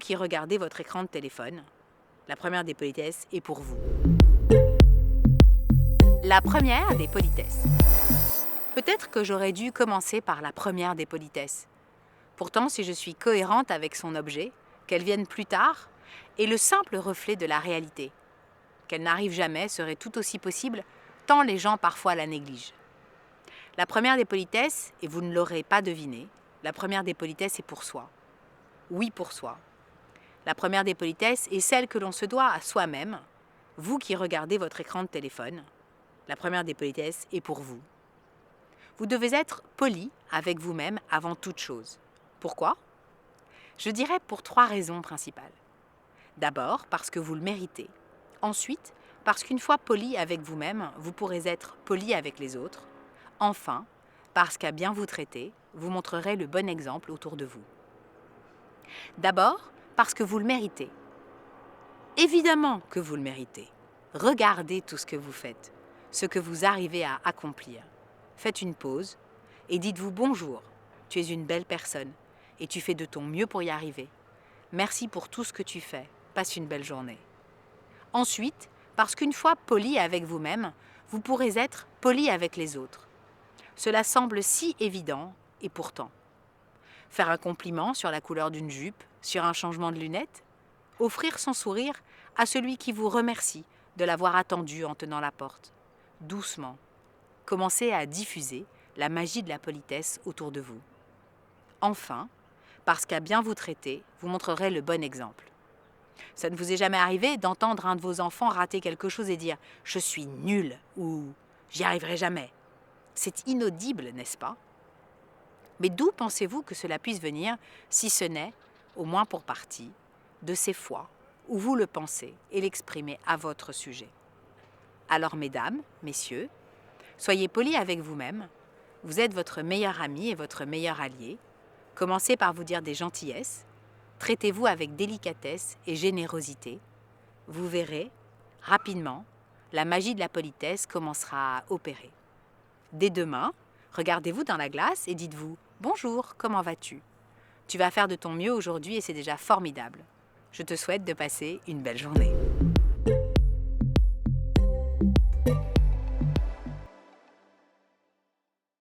qui regardez votre écran de téléphone, la première des politesses est pour vous. La première des politesses. Peut-être que j'aurais dû commencer par la première des politesses. Pourtant, si je suis cohérente avec son objet, qu'elle vienne plus tard, est le simple reflet de la réalité. Qu'elle n'arrive jamais serait tout aussi possible, tant les gens parfois la négligent. La première des politesses, et vous ne l'aurez pas deviné, la première des politesses est pour soi. Oui, pour soi. La première des politesses est celle que l'on se doit à soi-même, vous qui regardez votre écran de téléphone. La première des politesses est pour vous. Vous devez être poli avec vous-même avant toute chose. Pourquoi ? Je dirais pour 3 raisons principales. D'abord, parce que vous le méritez. Ensuite, parce qu'une fois poli avec vous-même, vous pourrez être poli avec les autres. Enfin, parce qu'à bien vous traiter, vous montrerez le bon exemple autour de vous. D'abord, parce que vous le méritez. Évidemment que vous le méritez. Regardez tout ce que vous faites, ce que vous arrivez à accomplir. Faites une pause et dites-vous bonjour, tu es une belle personne et tu fais de ton mieux pour y arriver. Merci pour tout ce que tu fais, passe une belle journée. Ensuite, parce qu'une fois poli avec vous-même, vous pourrez être poli avec les autres. Cela semble si évident et pourtant. Faire un compliment sur la couleur d'une jupe, sur un changement de lunettes, offrir son sourire à celui qui vous remercie de l'avoir attendu en tenant la porte. Doucement, commencez à diffuser la magie de la politesse autour de vous. Enfin, parce qu'à bien vous traiter, vous montrerez le bon exemple. Ça ne vous est jamais arrivé d'entendre un de vos enfants rater quelque chose et dire « je suis nul » ou « j'y arriverai jamais ». C'est inaudible, n'est-ce pas ? Mais d'où pensez-vous que cela puisse venir, si ce n'est, au moins pour partie, de ces fois où vous le pensez et l'exprimez à votre sujet ? Alors mesdames, messieurs, soyez polis avec vous-même. Vous êtes votre meilleur ami et votre meilleur allié. Commencez par vous dire des gentillesses. Traitez-vous avec délicatesse et générosité. Vous verrez, rapidement, la magie de la politesse commencera à opérer. Dès demain, regardez-vous dans la glace et dites-vous « Bonjour, comment vas-tu ? Tu vas faire de ton mieux aujourd'hui et c'est déjà formidable. Je te souhaite de passer une belle journée. »